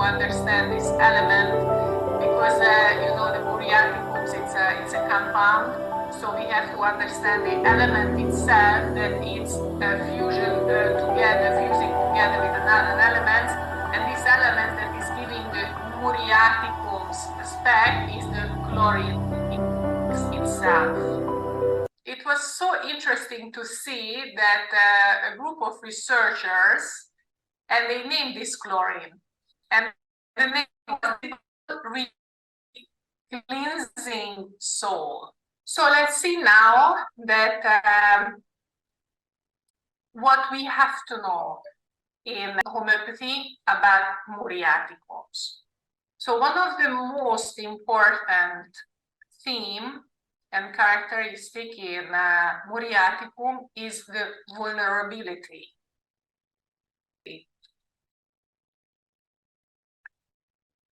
understand this element because you know the Muriaticums, it's a compound, so we have to understand the element itself, that it's fusing together with another element, and this element that is giving the Muriaticums aspect is the chlorine itself. It was so interesting to see that a group of researchers, and they named this chlorine, and the name was cleansing soul. So let's see now that what we have to know in homeopathy about Muriaticums. So one of the most important theme and characteristic in Muriaticum is the vulnerability.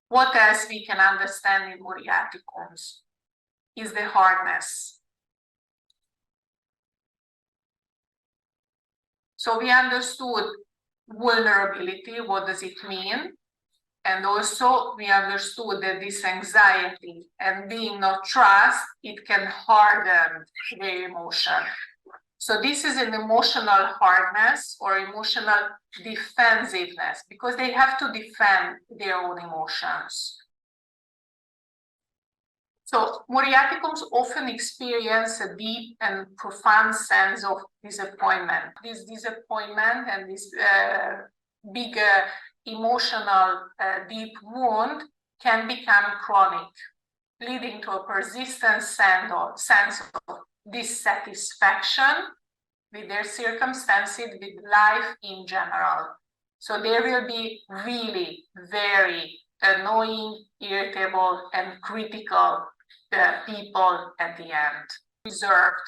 What else we can understand in Muriaticums is the hardness. So we understood vulnerability, what does it mean? And also we understood that this anxiety and being not trust, it can harden the emotion. So this is an emotional hardness or emotional defensiveness, because they have to defend their own emotions. So Muriaticums often experience a deep and profound sense of disappointment. This disappointment and this big emotional deep wound can become chronic, leading to a persistent sense of dissatisfaction with their circumstances, with life in general. So they will be really very annoying, irritable, and critical people at the end. Reserved.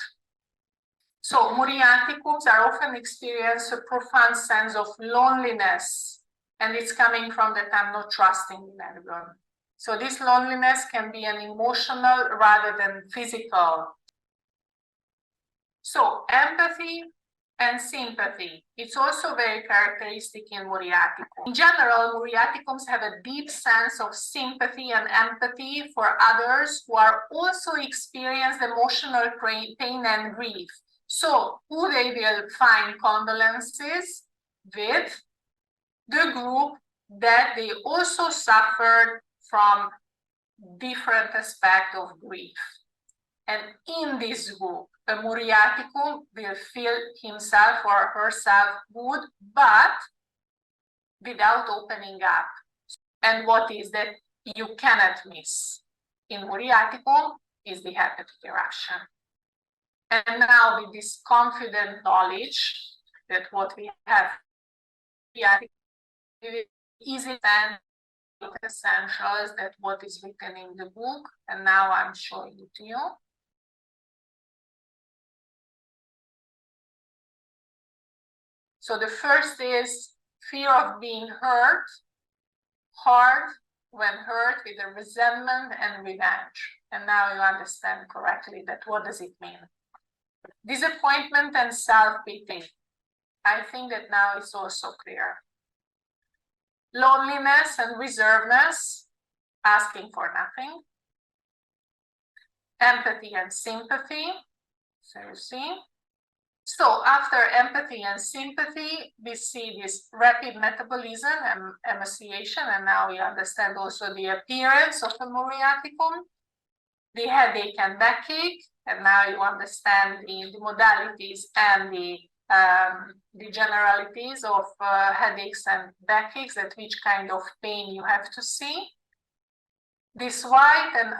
So Muriaticums are often experience a profound sense of loneliness, and it's coming from that I'm not trusting in anyone. So this loneliness can be an emotional rather than physical. So empathy and sympathy, it's also very characteristic in Muriaticum. In general, Muriaticums have a deep sense of sympathy and empathy for others who are also experience emotional pain and grief. So who they will find condolences with? The group that they also suffered from different aspects of grief. And in this group, a Muriaticum will feel himself or herself good, but without opening up. And what is that you cannot miss in Muriaticum is the hepatic eruption. And now with this confident knowledge that what we have, easy and essentials that what is written in the book, and now I'm showing it to you. So the first is fear of being hurt, hard when hurt, with a resentment and revenge. And now you understand correctly that what does it mean. Disappointment and self-pity. I think that now it's also clear. Loneliness and reservedness, asking for nothing. Empathy and sympathy, so you see. So after empathy and sympathy, we see this rapid metabolism and emaciation, and now we understand also the appearance of the Muriaticum, the headache and backache, and now you understand the modalities and the generalities of headaches and backaches, at which kind of pain you have to see. This white and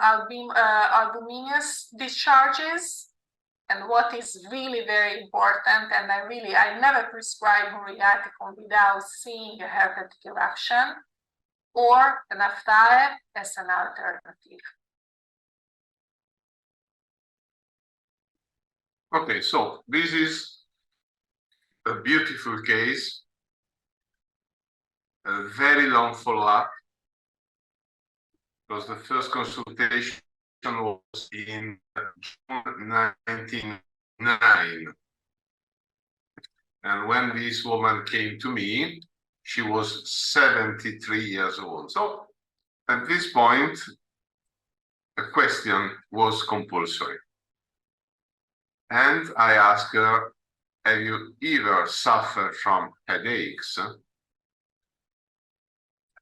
albuminous discharges. And what is really very important, and I never prescribe Muriaticum without seeing a hepatic eruption or an aphthale as an alternative. Okay, so this is a beautiful case, a very long follow-up, because the first consultation was in June 1999. And when this woman came to me, she was 73 years old. So at this point, the question was compulsory. And I asked her, have you ever suffered from headaches?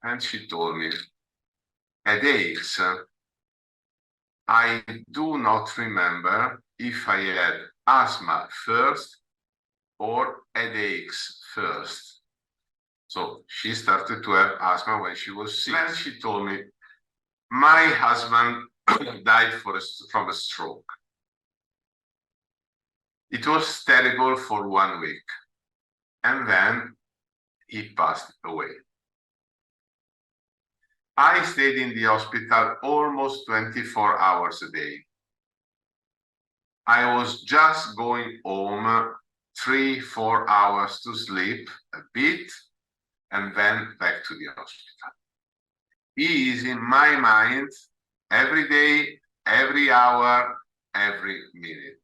And she told me, headaches, I do not remember if I had asthma first or headaches first. So she started to have asthma when she was 6. Then she told me, my husband died from a stroke. It was terrible for 1 week, and then he passed away. I stayed in the hospital almost 24 hours a day. I was just going home 3-4 hours to sleep a bit, and then back to the hospital. He is in my mind every day, every hour, every minute.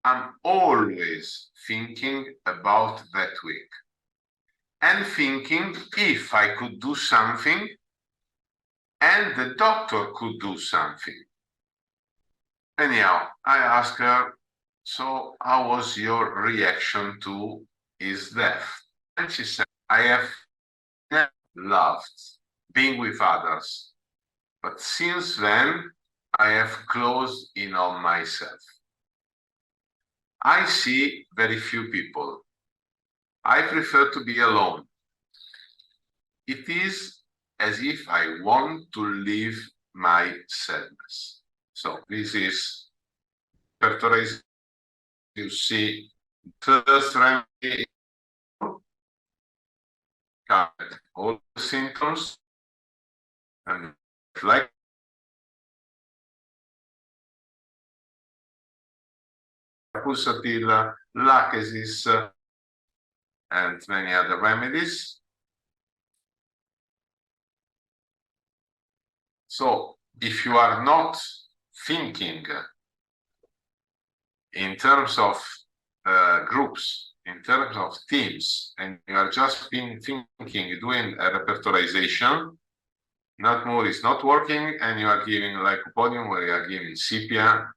I'm always thinking about that week and thinking if I could do something and the doctor could do something. Anyhow, I asked her, so how was your reaction to his death? And she said, I have never loved being with others, but since then I have closed in on myself. I see very few people. I prefer to be alone. It is as if I want to leave my sadness. So this is Petrucci. You see, first remedy, all the symptoms, and like pulsatilla, lachesis, and many other remedies. So if you are not thinking in terms of groups, in terms of teams, and you are just thinking, doing a repertorization, not more is not working, and you are giving lycopodium where you are giving sepia,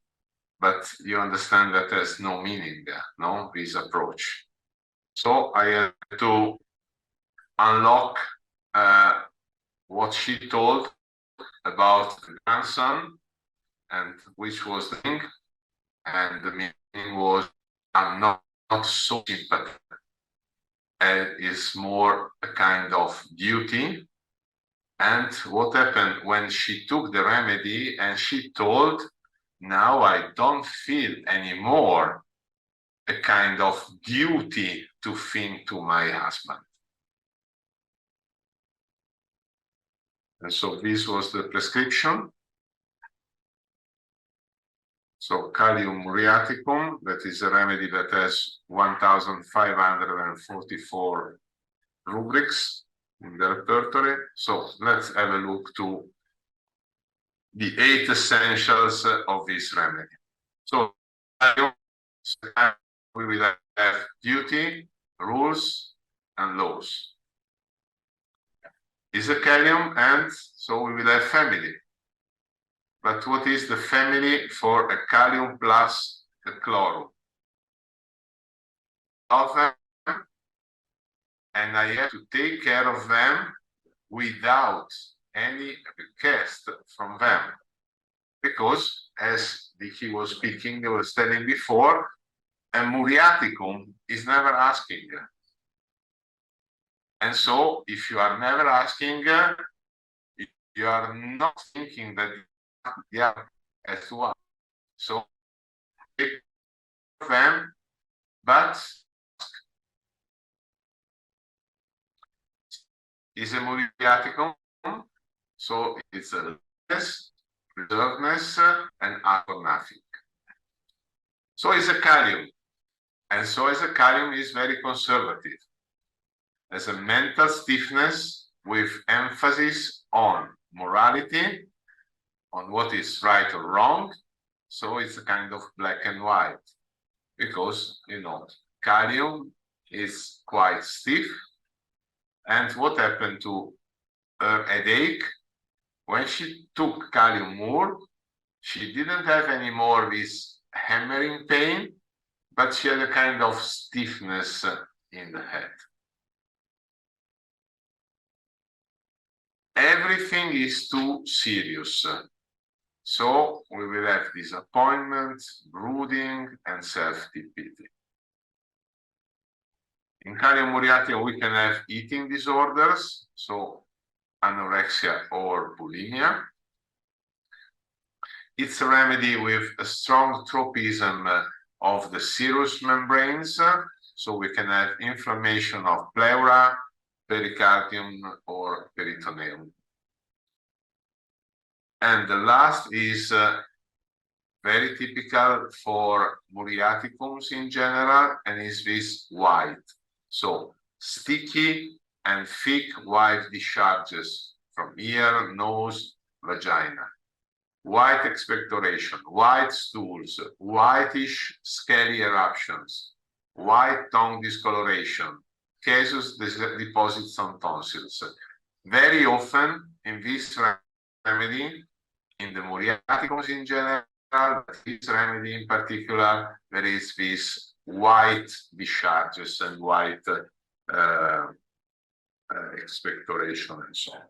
but you understand that there's no meaning there, no, this approach. So I had to unlock what she told about the grandson, and which was the thing, and the meaning was, I'm not so sympathetic. It is more a kind of duty. And what happened when she took the remedy and she told, now I don't feel anymore a kind of duty to think to my husband. And so this was the prescription. So Kalium Muriaticum, that is a remedy that has 1,544 rubrics in the repertory. So let's have a look to the 8 essentials of this remedy. So we will have duty, rules, and laws. Is a Kalium, and so we will have family. But what is the family for a Kalium plus a chlorum? Of them, and I have to take care of them without any request from them. Because, as he was speaking, they were telling before, a Muriaticum is never asking. And so, if you are never asking, you are not thinking that the other has to ask. So, take them, but is a Muriaticum, so it's a less, reservedness, and out for nothing. So is a Kalium, and so is a Kalium is very conservative. As a mental stiffness with emphasis on morality, on what is right or wrong. So it's a kind of black and white, because, you know, Kalium is quite stiff. And what happened to her headache? When she took Kalium Mur, she didn't have any more this hammering pain, but she had a kind of stiffness in the head. Everything is too serious. So we will have disappointment, brooding, and self-pity. In Kalium Muriaticum, we can have eating disorders, so anorexia or bulimia. It's a remedy with a strong tropism of the serous membranes, so we can have inflammation of pleura, pericardium, or peritoneum. And the last is very typical for Muriaticums in general, and is this white. So sticky and thick white discharges from ear, nose, vagina. White expectoration, white stools, whitish scaly eruptions, white tongue discoloration, casus deposits on tonsils. Very often in this remedy, in the Muriaticums in general, but this remedy in particular, there is this white discharges and white expectoration and so on.